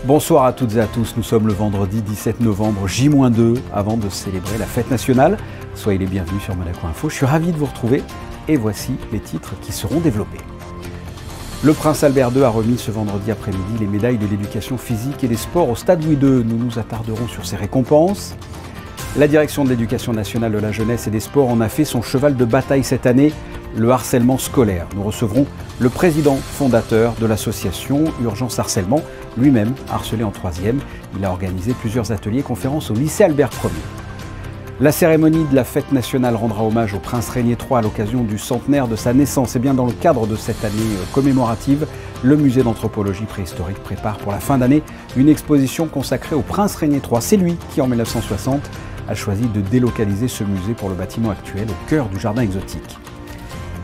Bonsoir à toutes et à tous, nous sommes le vendredi 17 novembre, J-2, avant de célébrer la fête nationale. Soyez les bienvenus sur Monaco Info, je suis ravi de vous retrouver et voici les titres qui seront développés. Le prince Albert II a remis ce vendredi après-midi les médailles de l'éducation physique et des sports au Stade Louis II. Nous nous attarderons sur ces récompenses. La direction de l'éducation nationale de la jeunesse et des sports en a fait son cheval de bataille cette année, le harcèlement scolaire. Nous recevrons le président fondateur de l'association Urgence Harcèlement, lui-même harcelé en 3e. Il a organisé plusieurs ateliers et conférences au lycée Albert Ier. La cérémonie de la fête nationale rendra hommage au prince Régnier III à l'occasion du centenaire de sa naissance. Et bien dans le cadre de cette année commémorative, le musée d'anthropologie préhistorique prépare pour la fin d'année une exposition consacrée au prince Régnier III. C'est lui qui, en 1960, a choisi de délocaliser ce musée pour le bâtiment actuel au cœur du jardin exotique.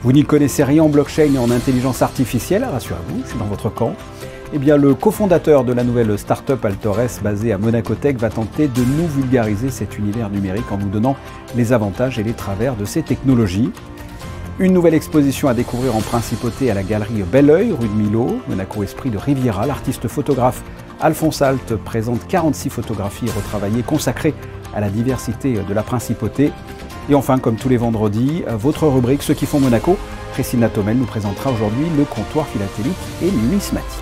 Vous n'y connaissez rien en blockchain et en intelligence artificielle, rassurez-vous, je suis dans votre camp. Eh bien, le cofondateur de la nouvelle start-up Altores basée à Monaco Tech va tenter de nous vulgariser cet univers numérique en nous donnant les avantages et les travers de ces technologies. Une nouvelle exposition à découvrir en principauté à la galerie Belleuil, rue de Millau, Monaco Esprit de Riviera. L'artiste photographe Alphonse Alt présente 46 photographies retravaillées consacrées à la diversité de la principauté. Et enfin, comme tous les vendredis, votre rubrique Ceux qui font Monaco, Christina Thomel nous présentera aujourd'hui le comptoir philatélique et numismatique.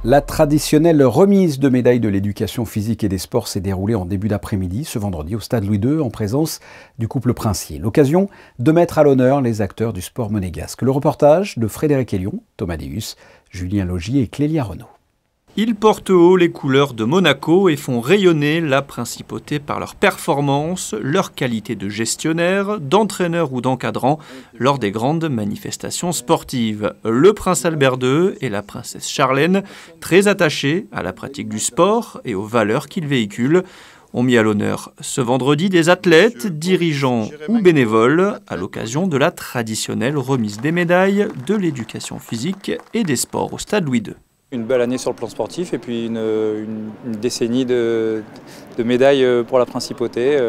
La traditionnelle remise de médailles de l'éducation physique et des sports s'est déroulée en début d'après-midi, ce vendredi, au Stade Louis II, en présence du couple princier. L'occasion de mettre à l'honneur les acteurs du sport monégasque. Le reportage de Frédéric Elion, Thomas Deus, Julien Logier et Clélia Renaud. Ils portent haut les couleurs de Monaco et font rayonner la principauté par leur performance, leur qualité de gestionnaire, d'entraîneur ou d'encadrant lors des grandes manifestations sportives. Le prince Albert II et la princesse Charlène, très attachés à la pratique du sport et aux valeurs qu'ils véhiculent, ont mis à l'honneur ce vendredi des athlètes, dirigeants ou bénévoles à l'occasion de la traditionnelle remise des médailles de l'éducation physique et des sports au Stade Louis II. Une belle année sur le plan sportif et puis une décennie de médailles pour la principauté.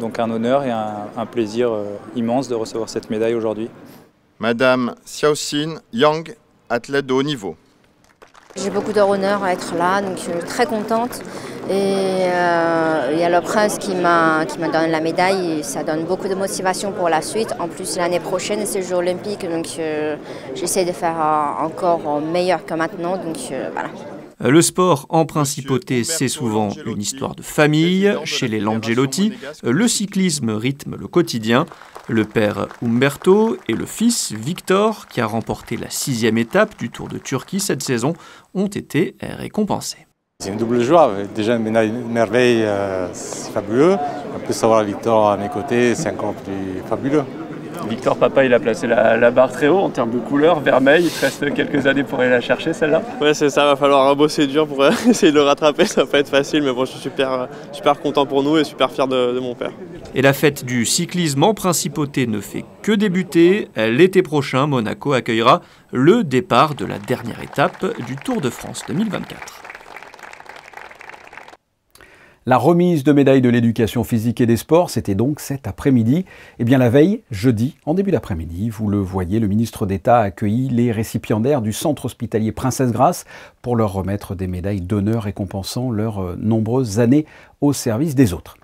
Donc un honneur et un plaisir immense de recevoir cette médaille aujourd'hui. Madame Xiaoxin Yang, athlète de haut niveau. J'ai beaucoup d'honneur à être là, donc je suis très contente. Et il y a le prince qui m'a donné la médaille et ça donne beaucoup de motivation pour la suite. En plus, l'année prochaine, c'est les Jeux Olympiques, donc j'essaie de faire encore meilleur que maintenant. Donc, voilà. Le sport en principauté, c'est souvent une histoire de famille. Chez les Langelotti, le cyclisme rythme le quotidien. Le père Umberto et le fils Victor, qui a remporté la 6e étape du Tour de Turquie cette saison, ont été récompensés. C'est une double joie, déjà une merveille, c'est fabuleux. En plus avoir Victor à mes côtés, c'est encore plus fabuleux. Victor, papa, il a placé la barre très haut en termes de couleur, vermeil. Il te reste quelques années pour aller la chercher, celle-là. Ouais, c'est ça, va falloir bosser dur pour essayer de le rattraper. Ça va pas être facile, mais bon, je suis super content pour nous et super fier de mon père. Et la fête du cyclisme en principauté ne fait que débuter. L'été prochain, Monaco accueillera le départ de la dernière étape du Tour de France 2024. La remise de médailles de l'éducation physique et des sports, c'était donc cet après-midi. Et bien la veille, jeudi, en début d'après-midi, vous le voyez, le ministre d'État a accueilli les récipiendaires du centre hospitalier Princesse Grace pour leur remettre des médailles d'honneur récompensant leurs nombreuses années au service des autres.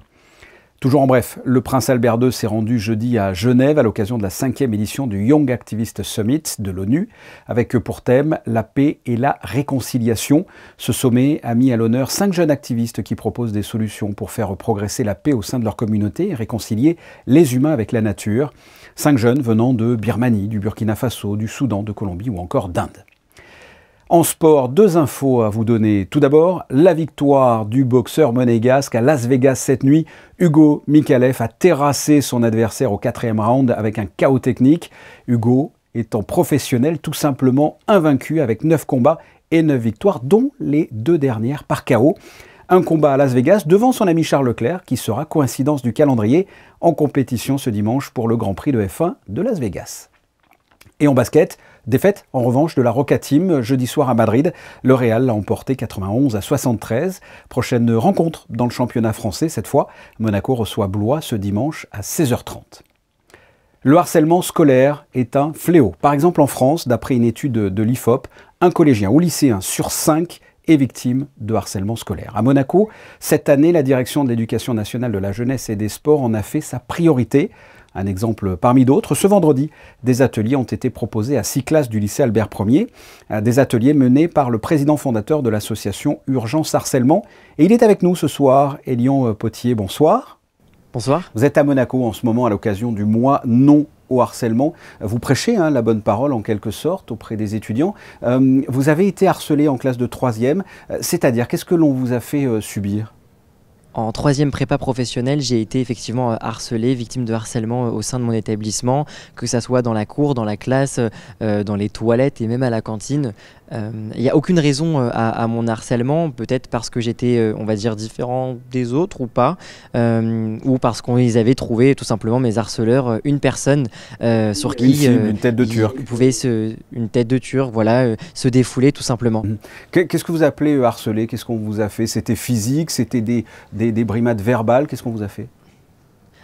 Toujours en bref, le prince Albert II s'est rendu jeudi à Genève à l'occasion de la 5e édition du Young Activist Summit de l'ONU, avec pour thème la paix et la réconciliation. Ce sommet a mis à l'honneur 5 jeunes activistes qui proposent des solutions pour faire progresser la paix au sein de leur communauté et réconcilier les humains avec la nature. 5 jeunes venant de Birmanie, du Burkina Faso, du Soudan, de Colombie ou encore d'Inde. En sport, 2 infos à vous donner. Tout d'abord, la victoire du boxeur monégasque à Las Vegas cette nuit. Hugo Mikalev a terrassé son adversaire au 4e round avec un KO technique. Hugo étant professionnel, tout simplement invaincu avec 9 combats et 9 victoires, dont les 2 dernières par KO. Un combat à Las Vegas devant son ami Charles Leclerc, qui sera, coïncidence du calendrier, en compétition ce dimanche pour le Grand Prix de F1 de Las Vegas. Et en basket, défaite en revanche de la Roca Team jeudi soir à Madrid. Le Real l'a emporté 91-73. Prochaine rencontre dans le championnat français cette fois. Monaco reçoit Blois ce dimanche à 16h30. Le harcèlement scolaire est un fléau. Par exemple en France, d'après une étude de l'IFOP, un collégien ou lycéen sur 5 et victimes de harcèlement scolaire. À Monaco, cette année, la direction de l'Éducation nationale de la jeunesse et des sports en a fait sa priorité. Un exemple parmi d'autres, ce vendredi, des ateliers ont été proposés à 6 classes du lycée Albert Ier, des ateliers menés par le président fondateur de l'association Urgence Harcèlement. Et il est avec nous ce soir, Elian Potier, bonsoir. Bonsoir. Vous êtes à Monaco en ce moment à l'occasion du mois non au harcèlement. Vous prêchez la bonne parole en quelque sorte auprès des étudiants. Vous avez été harcelé en classe de 3e, c'est-à-dire qu'est-ce que l'on vous a fait subir ? En 3e prépa professionnelle, j'ai été effectivement harcelé, victime de harcèlement au sein de mon établissement, que ça soit dans la cour, dans la classe, dans les toilettes et même à la cantine. Il n'y a aucune raison à mon harcèlement, peut-être parce que j'étais, on va dire, différent des autres ou pas, ou parce qu'ils avaient trouvé tout simplement mes harceleurs une personne sur qui une tête de Turc. Ils pouvaient une tête de Turc, voilà, se défouler tout simplement. Qu'est-ce que vous appelez harceler? Qu'est-ce qu'on vous a fait? C'était physique? C'était des brimades verbales? Qu'est-ce qu'on vous a fait?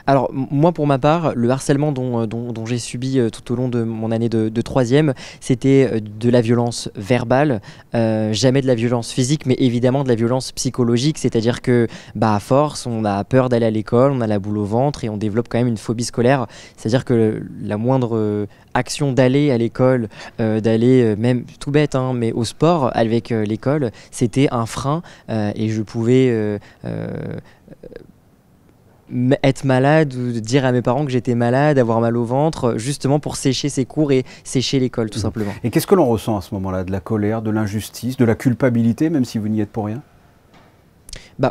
Alors moi pour ma part, le harcèlement dont j'ai subi tout au long de mon année de 3e, c'était de la violence verbale, jamais de la violence physique, mais évidemment de la violence psychologique, c'est-à-dire que à force on a peur d'aller à l'école, on a la boule au ventre et on développe quand même une phobie scolaire, c'est-à-dire que la moindre action d'aller à l'école, d'aller même tout bête, mais au sport avec l'école, c'était un frein et je pouvais être malade ou dire à mes parents que j'étais malade, avoir mal au ventre, justement pour sécher ses cours et sécher l'école tout simplement. Et qu'est-ce que l'on ressent à ce moment-là? De la colère, de l'injustice, de la culpabilité, même si vous n'y êtes pour rien?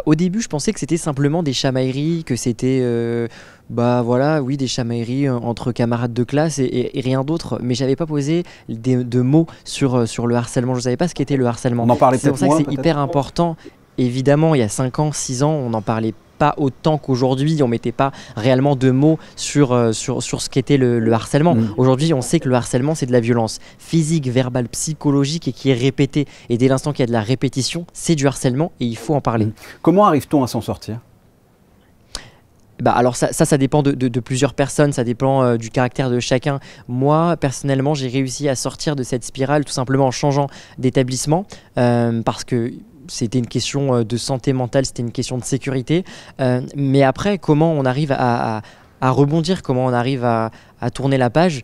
Au début, je pensais que c'était simplement des chamailleries, que c'était voilà, oui, des chamailleries entre camarades de classe et rien d'autre. Mais j'avais pas posé de mots sur le harcèlement. Je savais pas ce qu'était le harcèlement. On en parlait peut-être moins. C'est pour ça que c'est hyper important. Évidemment, il y a 5 ans, 6 ans, on en parlait pas autant qu'aujourd'hui, on mettait pas réellement de mots sur ce qu'était le harcèlement. Aujourd'hui, on sait que le harcèlement, c'est de la violence physique, verbale, psychologique et qui est répétée. Et dès l'instant qu'il y a de la répétition, c'est du harcèlement et il faut en parler. Comment arrive-t-on à s'en sortir? Alors ça dépend de plusieurs personnes, ça dépend du caractère de chacun. Moi, personnellement, j'ai réussi à sortir de cette spirale tout simplement en changeant d'établissement parce que c'était une question de santé mentale, c'était une question de sécurité. Mais après, comment on arrive à rebondir, comment on arrive à tourner la page?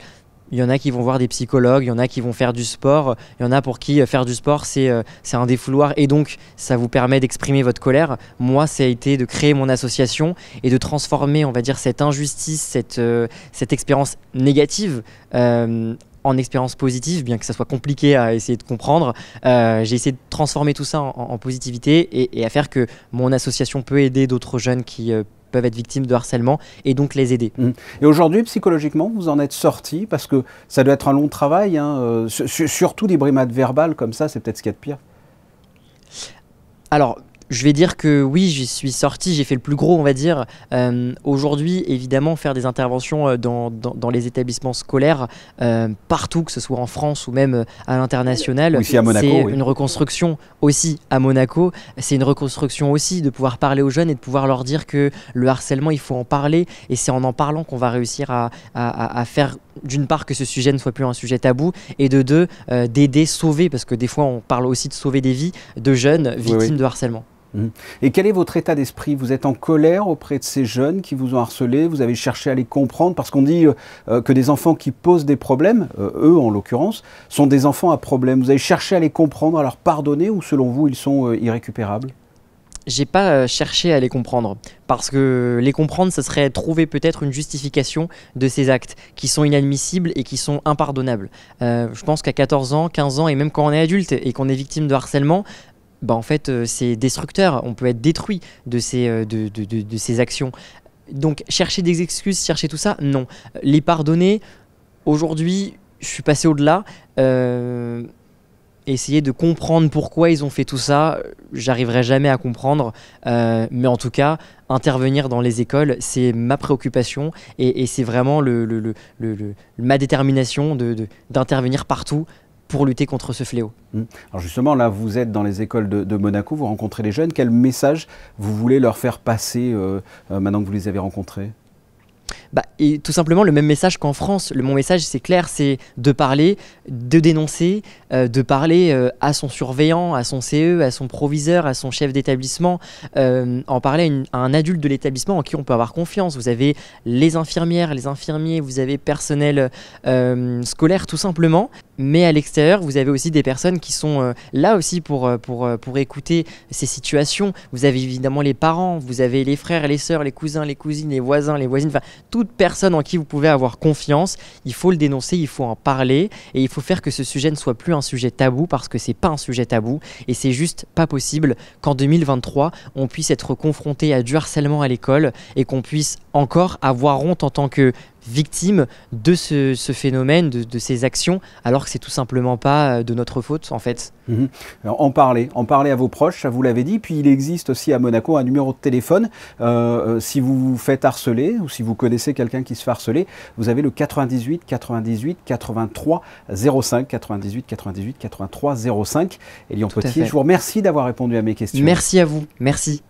Il y en a qui vont voir des psychologues, il y en a qui vont faire du sport, il y en a pour qui faire du sport c'est un défouloir et donc ça vous permet d'exprimer votre colère. Moi, ça a été de créer mon association et de transformer, on va dire, cette injustice, cette expérience négative en expérience positive, bien que ça soit compliqué à essayer de comprendre. J'ai essayé de transformer tout ça en positivité et à faire que mon association peut aider d'autres jeunes qui peuvent être victimes de harcèlement et donc les aider. Et aujourd'hui, psychologiquement, vous en êtes sorti parce que ça doit être un long travail, surtout des brimades verbales comme ça, c'est peut-être ce qu'il y a de pire. Alors, je vais dire que oui, j'y suis sorti, j'ai fait le plus gros, on va dire. Aujourd'hui, évidemment, faire des interventions dans les établissements scolaires, partout, que ce soit en France ou même à l'international, c'est une reconstruction aussi à Monaco. C'est une reconstruction aussi de pouvoir parler aux jeunes et de pouvoir leur dire que le harcèlement, il faut en parler. Et c'est en parlant qu'on va réussir à faire, d'une part, que ce sujet ne soit plus un sujet tabou, et de deux, d'aider, sauver, parce que des fois, on parle aussi de sauver des vies de jeunes victimes de harcèlement. Et quel est votre état d'esprit? Vous êtes en colère auprès de ces jeunes qui vous ont harcelé? Vous avez cherché à les comprendre? Parce qu'on dit que des enfants qui posent des problèmes, eux en l'occurrence, sont des enfants à problème. Vous avez cherché à les comprendre, à leur pardonner, ou selon vous, ils sont irrécupérables? J'ai pas cherché à les comprendre, parce que les comprendre, ça serait trouver peut-être une justification de ces actes qui sont inadmissibles et qui sont impardonnables. Je pense qu'à 14 ans, 15 ans, et même quand on est adulte et qu'on est victime de harcèlement, en fait, c'est destructeur. On peut être détruit de ces actions. Donc, chercher des excuses, chercher tout ça, non. Les pardonner, aujourd'hui, je suis passé au-delà. Essayer de comprendre pourquoi ils ont fait tout ça, j'arriverai jamais à comprendre. Mais en tout cas, intervenir dans les écoles, c'est ma préoccupation et c'est vraiment ma détermination d'intervenir partout pour lutter contre ce fléau. Alors justement, là, vous êtes dans les écoles de Monaco, vous rencontrez les jeunes. Quel message vous voulez leur faire passer maintenant que vous les avez rencontrés? Et tout simplement le même message qu'en France. Mon message, c'est clair, c'est de parler, de dénoncer, de parler à son surveillant, à son CE, à son proviseur, à son chef d'établissement, en parler à un adulte de l'établissement en qui on peut avoir confiance. Vous avez les infirmières, les infirmiers, vous avez personnel scolaire tout simplement. Mais à l'extérieur, vous avez aussi des personnes qui sont là aussi pour écouter ces situations. Vous avez évidemment les parents, vous avez les frères, les sœurs, les cousins, les cousines, les voisins, les voisines, enfin toute personne en qui vous pouvez avoir confiance. Il faut le dénoncer, il faut en parler et il faut faire que ce sujet ne soit plus un sujet tabou parce que c'est pas un sujet tabou et c'est juste pas possible qu'en 2023 on puisse être confronté à du harcèlement à l'école et qu'on puisse encore avoir honte en tant que victime de ce phénomène, de ces actions, alors que c'est tout simplement pas de notre faute en fait. Alors, en parler à vos proches, ça vous l'avez dit, puis il existe aussi à Monaco un numéro de téléphone, si vous vous faites harceler ou si vous connaissez quelqu'un qui se fait harceler, vous avez le 98 98 83 05, 98 98 83 05. Elian Potier, je vous remercie d'avoir répondu à mes questions. Merci à vous, merci.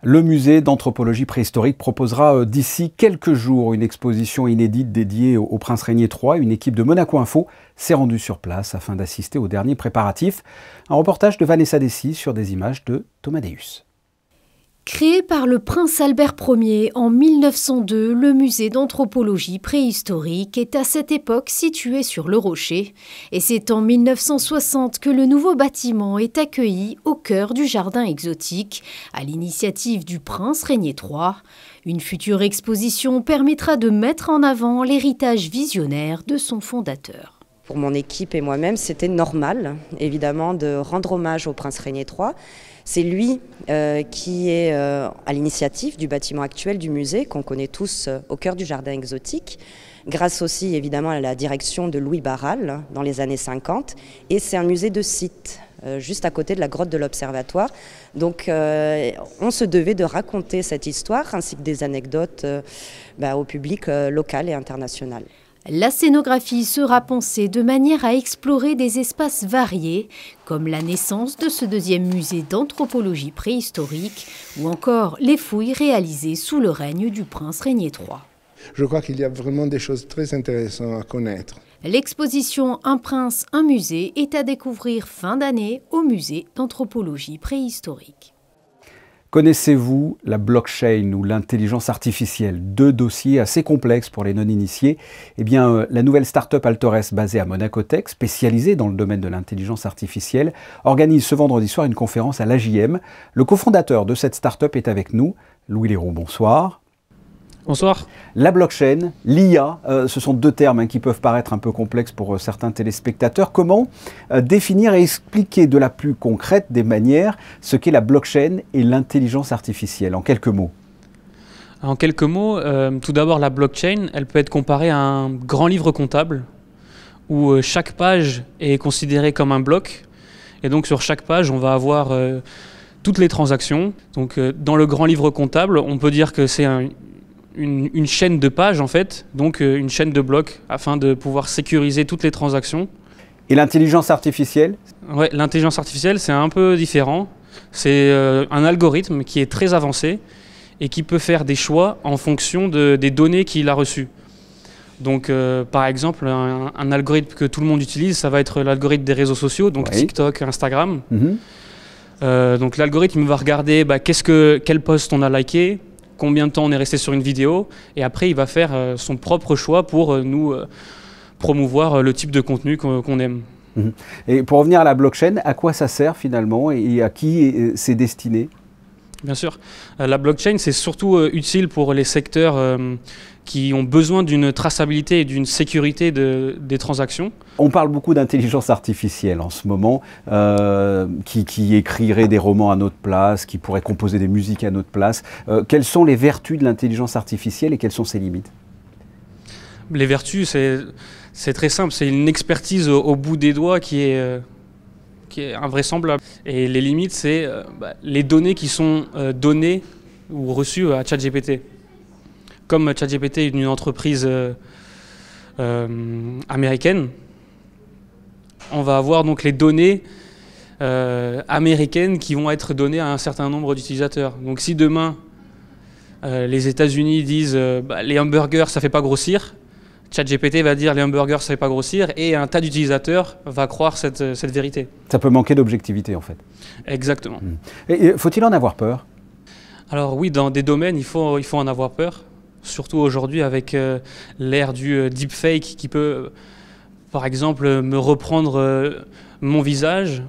Le musée d'anthropologie préhistorique proposera d'ici quelques jours une exposition inédite dédiée au prince Régnier III. Une équipe de Monaco Info s'est rendue sur place afin d'assister aux derniers préparatifs. Un reportage de Vanessa Dessy sur des images de Thomas Deus. Créé par le prince Albert Ier en 1902, le musée d'anthropologie préhistorique est à cette époque situé sur le Rocher. Et c'est en 1960 que le nouveau bâtiment est accueilli au cœur du jardin exotique, à l'initiative du prince Régnier III. Une future exposition permettra de mettre en avant l'héritage visionnaire de son fondateur. Pour mon équipe et moi-même, c'était normal, évidemment, de rendre hommage au prince Régnier III. C'est lui qui est à l'initiative du bâtiment actuel du musée, qu'on connaît tous au cœur du jardin exotique, grâce aussi évidemment à la direction de Louis Barral dans les années 50. Et c'est un musée de site, juste à côté de la grotte de l'Observatoire. Donc on se devait de raconter cette histoire ainsi que des anecdotes au public local et international. La scénographie sera pensée de manière à explorer des espaces variés, comme la naissance de ce deuxième musée d'anthropologie préhistorique, ou encore les fouilles réalisées sous le règne du prince Régnier III. Je crois qu'il y a vraiment des choses très intéressantes à connaître. L'exposition Un prince, un musée est à découvrir fin d'année au musée d'anthropologie préhistorique. Connaissez-vous la blockchain ou l'intelligence artificielle? Deux dossiers assez complexes pour les non-initiés. Eh bien, la nouvelle start-up Altores basée à Monaco Tech, spécialisée dans le domaine de l'intelligence artificielle, organise ce vendredi soir une conférence à l'AJM. Le cofondateur de cette start-up est avec nous, Louis Leroux. Bonsoir. Bonsoir. La blockchain, l'IA, ce sont deux termes qui peuvent paraître un peu complexes pour certains téléspectateurs. Comment définir et expliquer de la plus concrète des manières ce qu'est la blockchain et l'intelligence artificielle, en quelques mots? En quelques mots, tout d'abord la blockchain, elle peut être comparée à un grand livre comptable où chaque page est considérée comme un bloc. Et donc sur chaque page, on va avoir toutes les transactions. Donc dans le grand livre comptable, on peut dire que c'est une chaîne de pages en fait, donc une chaîne de blocs afin de pouvoir sécuriser toutes les transactions. Et l'intelligence artificielle? Ouais, l'intelligence artificielle c'est un peu différent. C'est un algorithme qui est très avancé et qui peut faire des choix en fonction des données qu'il a reçues. Donc par exemple, un algorithme que tout le monde utilise, ça va être l'algorithme des réseaux sociaux, donc oui. TikTok, Instagram. Donc l'algorithme va regarder quel post on a liké, combien de temps on est resté sur une vidéo, et après il va faire son propre choix pour nous promouvoir le type de contenu qu'on aime. Et pour revenir à la blockchain, à quoi ça sert finalement et à qui c'est destiné? Bien sûr, la blockchain c'est surtout utile pour les secteurs qui ont besoin d'une traçabilité et d'une sécurité des transactions. On parle beaucoup d'intelligence artificielle en ce moment, qui écrirait des romans à notre place, qui pourrait composer des musiques à notre place. Quelles sont les vertus de l'intelligence artificielle et quelles sont ses limites? Les vertus, c'est très simple, c'est une expertise au bout des doigts qui est invraisemblable. Et les limites, c'est les données qui sont données ou reçues à ChatGPT. Comme ChatGPT est une entreprise américaine, on va avoir donc les données américaines qui vont être données à un certain nombre d'utilisateurs. Donc si demain, Les États-Unis disent les hamburgers, ça ne fait pas grossir. ChatGPT va dire les hamburgers, ça ne fait pas grossir. Et un tas d'utilisateurs va croire cette vérité. Ça peut manquer d'objectivité, en fait. Exactement. Et faut-il en avoir peur? Alors oui, dans des domaines, il faut en avoir peur. Surtout aujourd'hui avec l'ère du deepfake qui peut, par exemple, me reprendre mon visage,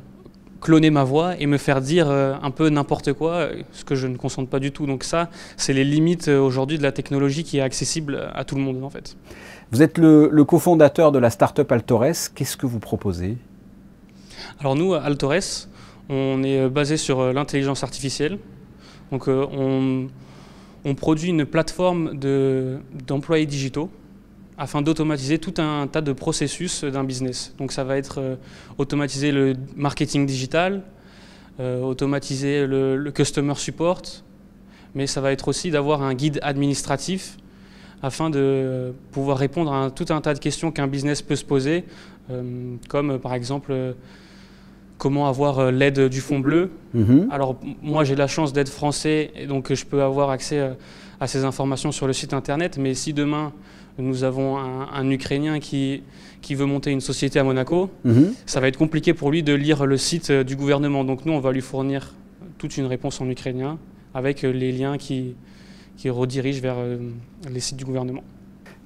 cloner ma voix et me faire dire un peu n'importe quoi, ce que je ne consente pas du tout. Donc ça, c'est les limites aujourd'hui de la technologie qui est accessible à tout le monde en fait. Vous êtes le cofondateur de la start-up Altores. Qu'est-ce que vous proposez? Alors nous, à Altores, on est basé sur l'intelligence artificielle. Donc on produit une plateforme d'employés digitaux afin d'automatiser tout un tas de processus d'un business. Donc ça va être automatiser le marketing digital, automatiser le customer support, mais ça va être aussi d'avoir un guide administratif afin de pouvoir répondre à tout un tas de questions qu'un business peut se poser, comme par exemple comment avoir l'aide du Fonds bleu. Alors moi j'ai la chance d'être français et donc je peux avoir accès à ces informations sur le site internet, mais si demain nous avons un Ukrainien qui veut monter une société à Monaco, ça va être compliqué pour lui de lire le site du gouvernement. Donc nous, on va lui fournir toute une réponse en ukrainien avec les liens qui redirigent vers les sites du gouvernement.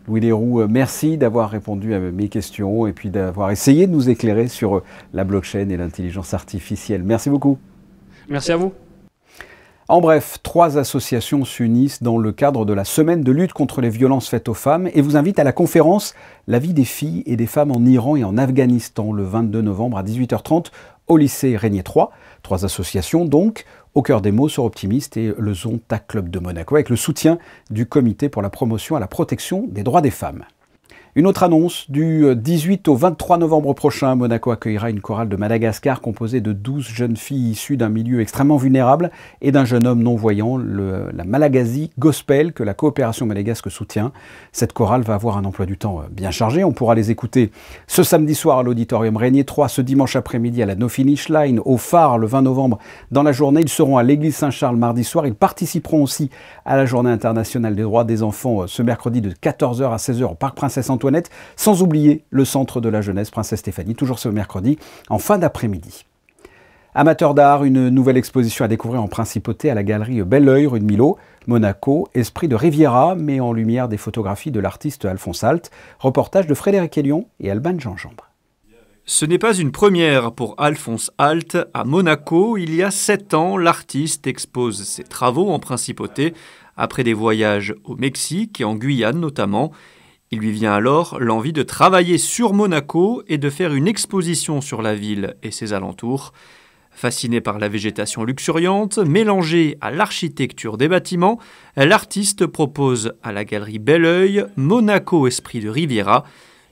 Louis Leroux, merci d'avoir répondu à mes questions et puis d'avoir essayé de nous éclairer sur la blockchain et l'intelligence artificielle. Merci beaucoup. Merci à vous. En bref, 3 associations s'unissent dans le cadre de la semaine de lutte contre les violences faites aux femmes et vous invitent à la conférence « La vie des filles et des femmes en Iran et en Afghanistan » le 22 novembre à 18h30 au lycée Régnier 3. 3 associations donc, Au cœur des mots, Sœurs Optimistes et le Zonta Club de Monaco avec le soutien du Comité pour la promotion à la protection des droits des femmes. Une autre annonce, du 18 au 23 novembre prochain, Monaco accueillera une chorale de Madagascar composée de 12 jeunes filles issues d'un milieu extrêmement vulnérable et d'un jeune homme non-voyant, la Malagasy Gospel, que la coopération monégasque soutient. Cette chorale va avoir un emploi du temps bien chargé. On pourra les écouter ce samedi soir à l'auditorium Régnier 3, ce dimanche après-midi à la No Finish Line, au Phare le 20 novembre dans la journée. Ils seront à l'église Saint-Charles mardi soir. Ils participeront aussi à la journée internationale des droits des enfants ce mercredi de 14h à 16h au Parc Princesse Antoinette, sans oublier le centre de la jeunesse Princesse Stéphanie, toujours ce mercredi en fin d'après-midi. Amateurs d'art, une nouvelle exposition à découvrir en principauté à la galerie Belleuil, rue de Millau, Monaco, Esprit de Riviera, met en lumière des photographies de l'artiste Alphonse Alt. Reportage de Frédéric Elion et Alban Gingembre. Ce n'est pas une première pour Alphonse Alt. À Monaco, il y a 7 ans, l'artiste expose ses travaux en principauté après des voyages au Mexique et en Guyane notamment. Il lui vient alors l'envie de travailler sur Monaco et de faire une exposition sur la ville et ses alentours. Fasciné par la végétation luxuriante, mélangée à l'architecture des bâtiments, l'artiste propose à la galerie Belleuil Monaco Esprit de Riviera,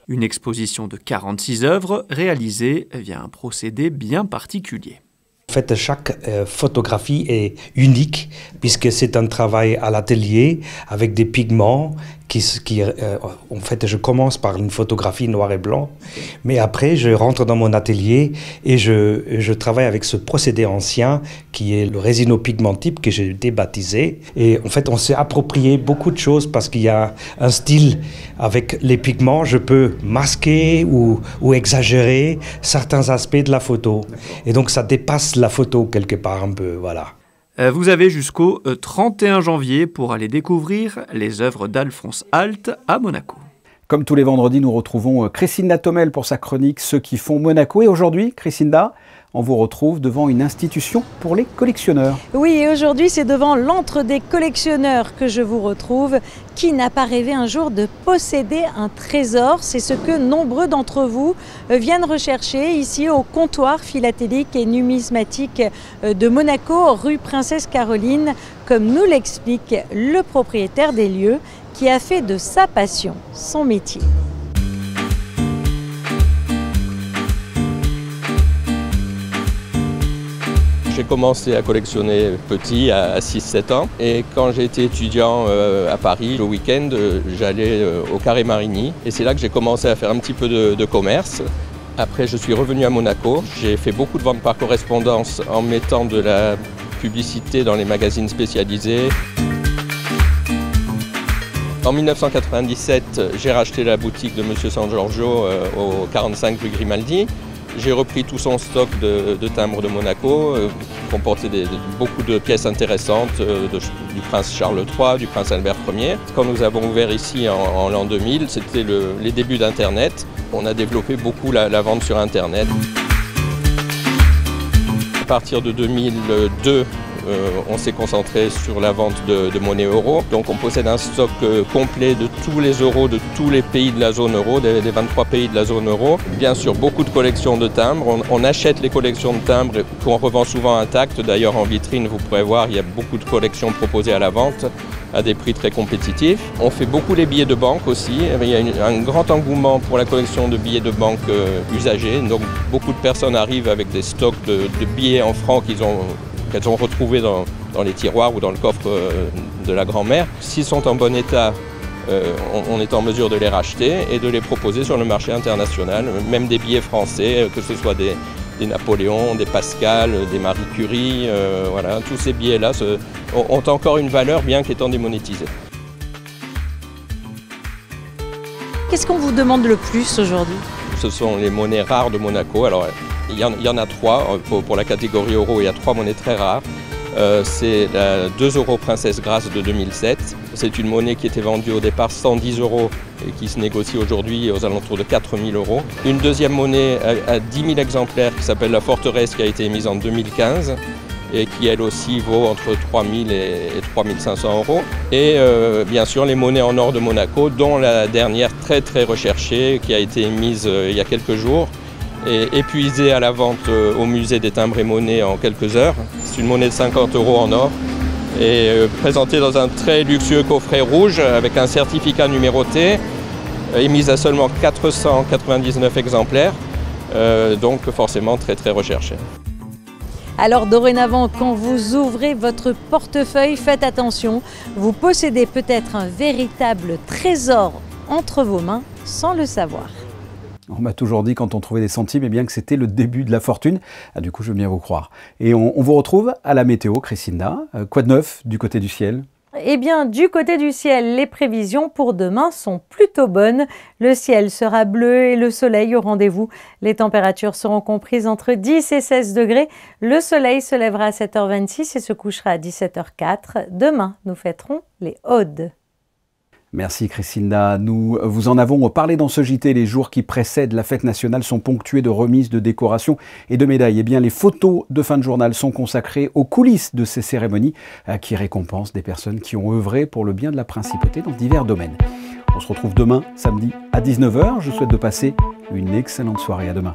une exposition de 46 œuvres réalisées via un procédé bien particulier. En fait, chaque photographie est unique puisque c'est un travail à l'atelier avec des pigments en fait, je commence par une photographie noir et blanc, mais après, je rentre dans mon atelier et je travaille avec ce procédé ancien qui est le résinopigment-type que j'ai débaptisé. Et en fait, on s'est approprié beaucoup de choses parce qu'il y a un style avec les pigments. Je peux masquer ou exagérer certains aspects de la photo. Et donc, ça dépasse la photo quelque part un peu, voilà. Vous avez jusqu'au 31 janvier pour aller découvrir les œuvres d'Alphonse Alt à Monaco. Comme tous les vendredis, nous retrouvons Christinda Tomel pour sa chronique « Ceux qui font Monaco ». Et aujourd'hui, Christinda, on vous retrouve devant une institution pour les collectionneurs. Oui, et aujourd'hui, c'est devant l'antre des collectionneurs que je vous retrouve. Qui n'a pas rêvé un jour de posséder un trésor? C'est ce que nombreux d'entre vous viennent rechercher ici au comptoir philatélique et numismatique de Monaco, rue Princesse Caroline, comme nous l'explique le propriétaire des lieux qui a fait de sa passion son métier. J'ai commencé à collectionner petit à 6-7 ans et quand j'étais étudiant à Paris, le week-end, j'allais au Carré Marigny et c'est là que j'ai commencé à faire un petit peu de commerce. Après, je suis revenu à Monaco. J'ai fait beaucoup de ventes par correspondance en mettant de la publicité dans les magazines spécialisés. En 1997, j'ai racheté la boutique de Monsieur San Giorgio au 45 rue Grimaldi. J'ai repris tout son stock de timbres de Monaco, qui comportait beaucoup de pièces intéressantes du prince Charles III, du prince Albert Ier. Quand nous avons ouvert ici en l'an 2000, c'était les débuts d'Internet. On a développé beaucoup la vente sur Internet. À partir de 2002, on s'est concentré sur la vente de monnaie euro. Donc on possède un stock complet de tous les euros de tous les pays de la zone euro, des 23 pays de la zone euro. Bien sûr, beaucoup de collections de timbres. On achète les collections de timbres qu'on revend souvent intactes. D'ailleurs, en vitrine, vous pourrez voir, il y a beaucoup de collections proposées à la vente à des prix très compétitifs. On fait beaucoup les billets de banque aussi. Il y a un grand engouement pour la collection de billets de banque usagés. Donc beaucoup de personnes arrivent avec des stocks de billets en francs qu'elles ont retrouvés dans les tiroirs ou dans le coffre de la grand-mère. S'ils sont en bon état, on est en mesure de les racheter et de les proposer sur le marché international, même des billets français, que ce soit des Napoléon, des Pascal, des Marie Curie, voilà, tous ces billets-là ont encore une valeur bien qu'étant démonétisés. Qu'est-ce qu'on vous demande le plus aujourd'hui? Ce sont les monnaies rares de Monaco. Alors, il y en a trois. Pour la catégorie euro, il y a trois monnaies très rares. C'est la 2 € Princesse Grace de 2007. C'est une monnaie qui était vendue au départ 110 € et qui se négocie aujourd'hui aux alentours de 4 000 €. Une deuxième monnaie à 10 000 exemplaires qui s'appelle la Forteresse, qui a été émise en 2015 et qui elle aussi vaut entre 3 000 et 3 500 €. Et bien sûr les monnaies en or de Monaco, dont la dernière très recherchée qui a été émise il y a quelques jours et épuisée à la vente au musée des timbres et monnaies en quelques heures. C'est une monnaie de 50 € en or et présentée dans un très luxueux coffret rouge avec un certificat numéroté, émise à seulement 499 exemplaires, donc forcément très recherchée. Alors dorénavant, quand vous ouvrez votre portefeuille, faites attention, vous possédez peut-être un véritable trésor entre vos mains sans le savoir. On m'a toujours dit quand on trouvait des centimes, eh bien que c'était le début de la fortune. Ah, du coup, je veux bien vous croire. Et on vous retrouve à la météo, Christina. Quoi de neuf du côté du ciel ? Eh bien, du côté du ciel, les prévisions pour demain sont plutôt bonnes. Le ciel sera bleu et le soleil au rendez-vous. Les températures seront comprises entre 10 et 16 degrés. Le soleil se lèvera à 7h26 et se couchera à 17h04. Demain, nous fêterons les Audes. Merci Christina. Nous vous en avons parlé dans ce JT. Les jours qui précèdent la fête nationale sont ponctués de remises, de décorations et de médailles. Eh bien, les photos de fin de journal sont consacrées aux coulisses de ces cérémonies qui récompensent des personnes qui ont œuvré pour le bien de la principauté dans divers domaines. On se retrouve demain, samedi à 19h. Je vous souhaite de passer une excellente soirée. À demain.